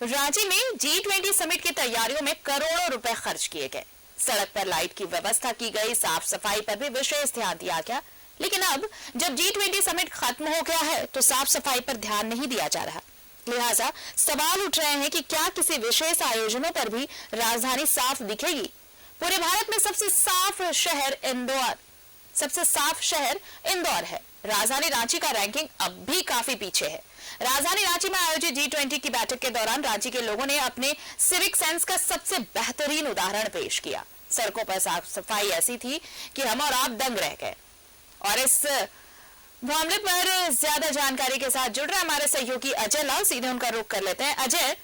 रांची में G20 summit की तैयारियों में करोड़ों रुपए खर्च किए गए। सड़क पर लाइट की व्यवस्था की गई, साफ सफाई पर भी विशेष ध्यान दिया गया। लेकिन अब जब G20 समिट खत्म हो गया है तो साफ सफाई पर ध्यान नहीं दिया जा रहा। लिहाजा सवाल उठ रहे हैं कि क्या किसी विशेष आयोजनों पर भी राजधानी साफ दिखेगी। पूरे भारत में सबसे साफ शहर इंदौर है। राजधानी रांची का रैंकिंग अब भी काफी पीछे है। राजधानी रांची में आयोजित G20 की बैठक के दौरान रांची के लोगों ने अपने सिविक सेंस का सबसे बेहतरीन उदाहरण पेश किया। सड़कों पर साफ सफाई ऐसी थी कि हम और आप दंग रह गए। और इस मामले पर ज्यादा जानकारी के साथ जुड़ रहे हमारे सहयोगी अजय लाल, सीधे उनका रुख कर लेते हैं। अजय,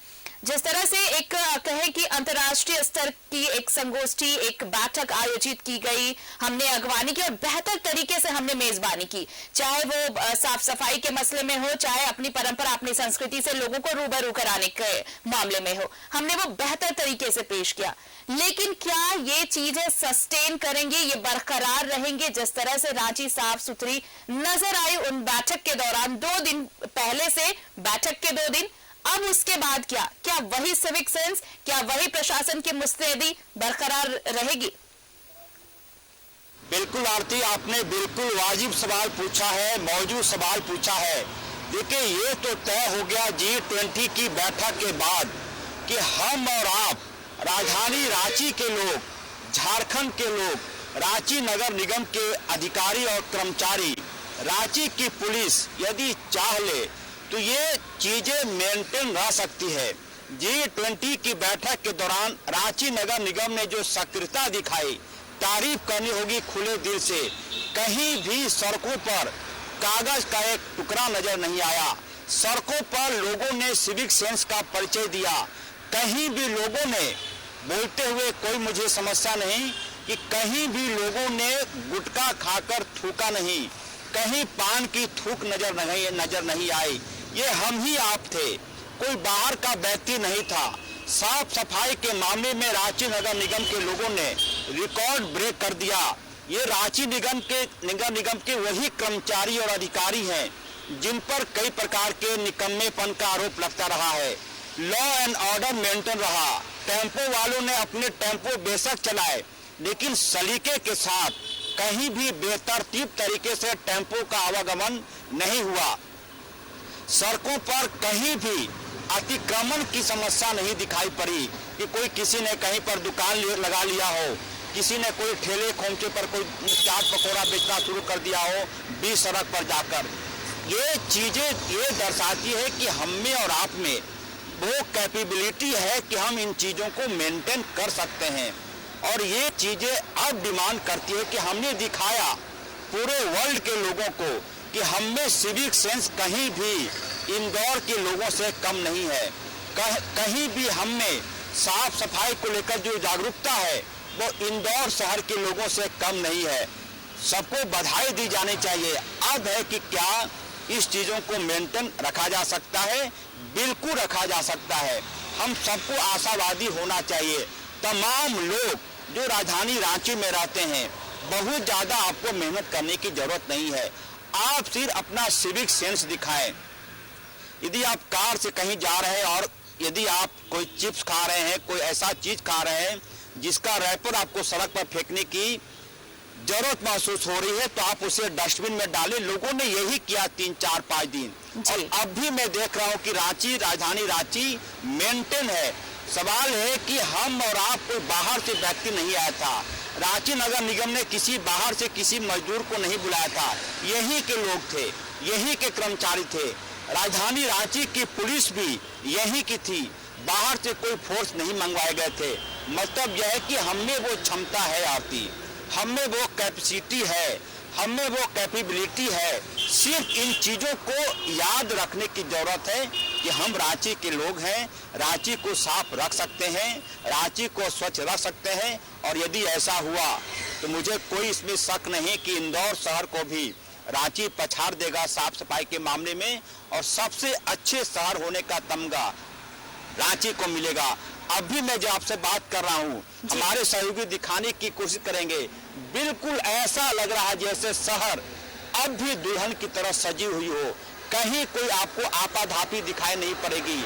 जिस तरह से एक कहे कि अंतर्राष्ट्रीय स्तर की एक संगोष्ठी, एक बैठक आयोजित की गई, हमने अगवानी की और बेहतर तरीके से हमने मेजबानी की, चाहे वो साफ सफाई के मसले में हो, चाहे अपनी परंपरा, अपनी संस्कृति से लोगों को रूबरू कराने के मामले में हो, हमने वो बेहतर तरीके से पेश किया। लेकिन क्या ये चीजें सस्टेन करेंगे, ये बरकरार रहेंगे जिस तरह से रांची साफ सुथरी नजर आई उन बैठक के दौरान? 2 दिन पहले से बैठक के 2 दिन, अब उसके बाद क्या वही सिविक सेंस, क्या वही प्रशासन की मुस्तैदी बरकरार रहेगी? बिल्कुल आरती, आपने बिल्कुल वाजिब सवाल पूछा है, मौजूद सवाल पूछा है। देखिए, ये तो तय हो गया G20 की बैठक के बाद कि हम और आप, राजधानी रांची के लोग, झारखंड के लोग, रांची नगर निगम के अधिकारी और कर्मचारी, रांची की पुलिस यदि चाह ले तो ये चीजें मेंटेन रह सकती है। G20 की बैठक के दौरान रांची नगर निगम ने जो सक्रियता दिखाई, तारीफ करनी होगी खुले दिल से। कहीं भी सड़कों पर कागज का एक टुकड़ा नजर नहीं आया। सड़कों पर लोगों ने सिविक सेंस का परिचय दिया। कहीं भी लोगों ने बोलते हुए कोई मुझे समस्या नहीं कि कहीं भी लोगों ने गुटखा खाकर थूका नहीं, कहीं पान की थूक नजर नहीं आई। ये हम ही आप थे, कोई बाहर का व्यक्ति नहीं था। साफ सफाई के मामले में रांची नगर निगम के लोगों ने रिकॉर्ड ब्रेक कर दिया। ये रांची नगर निगम के वही कर्मचारी और अधिकारी हैं जिन पर कई प्रकार के निकम्मेपन का आरोप लगता रहा है। लॉ एंड ऑर्डर मेंटेन रहा। टेम्पो वालों ने अपने टेम्पो बेशक चलाए, लेकिन सलीके के साथ कहीं भी बेतरतीब तरीके से टेम्पो का आवागमन नहीं हुआ। सड़कों पर कहीं भी अतिक्रमण की समस्या नहीं दिखाई पड़ी कि कोई किसी ने कहीं पर दुकान लगा लिया हो, किसी ने कोई ठेले खोमचे पर कोई चाट पकौड़ा बेचना शुरू कर दिया हो बीच सड़क पर जाकर। ये चीजें ये दर्शाती है कि हम में और आप में वो कैपेबिलिटी है कि हम इन चीजों को मेंटेन कर सकते हैं। और ये चीजें अब डिमांड करती है कि हमने दिखाया पूरे वर्ल्ड के लोगों को कि हम में सिविक सेंस कहीं भी इंदौर के लोगों से कम नहीं है। कहीं भी हम में साफ सफाई को लेकर जो जागरूकता है वो इंदौर शहर के लोगों से कम नहीं है। सबको बधाई दी जानी चाहिए। अब है कि क्या इस चीजों को मेंटेन रखा जा सकता है? बिल्कुल रखा जा सकता है। हम सबको आशावादी होना चाहिए। तमाम लोग जो राजधानी रांची में रहते हैं, बहुत ज्यादा आपको मेहनत करने की जरूरत नहीं है। आप सिर्फ अपना सिविक सेंस दिखाएं। यदि आप कार से कहीं जा रहे हैं और यदि आप कोई चिप्स खा रहे हैं, कोई ऐसा चीज खा रहे हैं जिसका रैपर आपको सड़क पर फेंकने की जरूरत महसूस हो रही है, तो आप उसे डस्टबिन में डालें। लोगों ने यही किया 3, 4, 5 दिन। और अब भी मैं देख रहा हूं कि राजधानी रांची मेंटेन है। सवाल है कि हम और आप कोई बाहर से व्यक्ति नहीं आया था। रांची नगर निगम ने किसी बाहर से किसी मजदूर को नहीं बुलाया था। यही के लोग थे, यही के कर्मचारी थे। राजधानी रांची की पुलिस भी यही की थी। बाहर से कोई फोर्स नहीं मंगवाए गए थे। मतलब यह है कि हमें वो क्षमता है आती, हमें वो कैपेसिटी है, हमें वो कैपेबिलिटी है। सिर्फ इन चीजों को याद रखने की जरूरत है कि हम रांची के लोग हैं, रांची को साफ रख सकते हैं, रांची को स्वच्छ रख सकते हैं। और यदि ऐसा हुआ तो मुझे कोई इसमें शक नहीं कि इंदौर शहर को भी रांची पछाड़ देगा साफ सफाई के मामले में, और सबसे अच्छे शहर होने का तमगा रांची को मिलेगा। अब भी मैं जो आपसे बात कर रहा हूँ, हमारे सहयोगी दिखाने की कोशिश करेंगे। बिल्कुल ऐसा लग रहा है जैसे शहर अब भी दुल्हन की तरह सजी हुई हो। कहीं कोई आपको आपाधापी दिखाई नहीं पड़ेगी।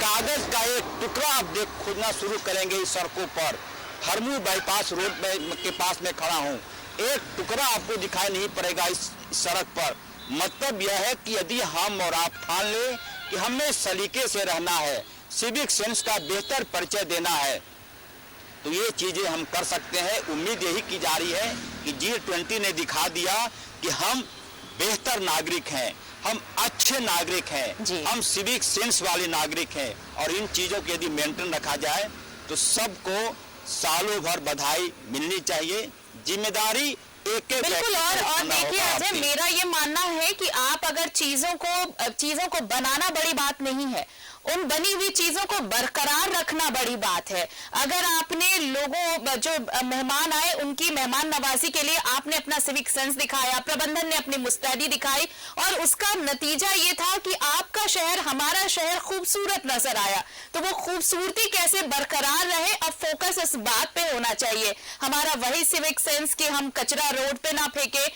कागज का एक टुकड़ा आप देख खोजना शुरू करेंगे इस सड़कों पर। हरमू बाईपास रोड के पास में खड़ा हूँ, एक टुकड़ा आपको दिखाई नहीं पड़ेगा इस सड़क पर। मतलब यह है कि यदि हम और आप ठान लें कि हमें सलीके से रहना है, सिविक सेंस का बेहतर परिचय देना है, तो ये चीजें हम कर सकते हैं। उम्मीद यही की जा रही है कि G20 ने दिखा दिया कि हम बेहतर नागरिक हैं, हम अच्छे नागरिक हैं, हम सिविक सेंस वाले नागरिक हैं। और इन चीजों को यदि मेंटेन रखा जाए तो सबको सालों भर बधाई मिलनी चाहिए। जिम्मेदारी एक बिल्कुल। और देखिए अजय, मेरा ये मानना है कि आप अगर चीजों को बनाना बड़ी बात नहीं है, उन बनी हुई चीजों को बरकरार रखना बड़ी बात है। अगर आपने लोगों जो मेहमान आए उनकी मेहमान नवाजी के लिए आपने अपना सिविक सेंस दिखाया, प्रबंधन ने अपनी मुस्तैदी दिखाई और उसका नतीजा ये था कि आपका शहर, हमारा शहर खूबसूरत नजर आया, तो वो खूबसूरती कैसे बरकरार रहे, अब फोकस इस बात पे होना चाहिए। हमारा वही सिविक सेंस कि हम कचरा रोड पे ना फेंके,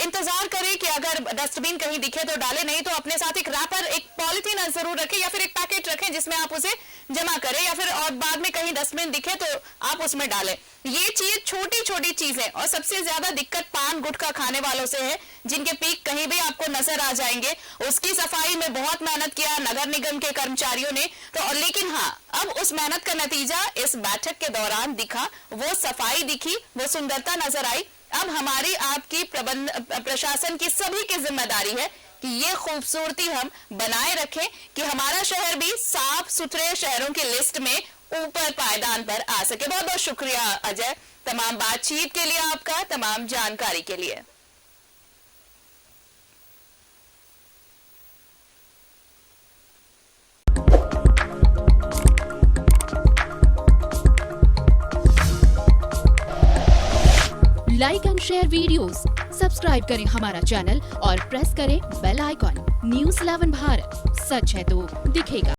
इंतजार करें कि अगर डस्टबिन कहीं दिखे तो डाले, नहीं तो अपने साथ एक रैपर, एक पॉलिथीन जरूर रखें या फिर एक पैकेट रखें जिसमें आप उसे जमा करें, या फिर और बाद में कहीं डस्टबिन दिखे तो आप उसमें डालें। ये चीज छोटी छोटी चीजें। और सबसे ज्यादा दिक्कत पान गुटखा खाने वालों से है, जिनके पीक कहीं भी आपको नजर आ जाएंगे। उसकी सफाई में बहुत मेहनत किया नगर निगम के कर्मचारियों ने, तो लेकिन हाँ, अब उस मेहनत का नतीजा इस बैठक के दौरान दिखा, वो सफाई दिखी, वो सुंदरता नजर आई। अब हमारी, आपकी, प्रशासन की, सभी की जिम्मेदारी है कि ये खूबसूरती हम बनाए रखें कि हमारा शहर भी साफ सुथरे शहरों की लिस्ट में ऊपर पायदान पर आ सके। बहुत बहुत शुक्रिया अजय, तमाम बातचीत के लिए, आपका तमाम जानकारी के लिए। Like and share videos, subscribe करें हमारा चैनल और प्रेस करें बेल आइकॉन। न्यूज़ 11 भारत, सच है तो दिखेगा।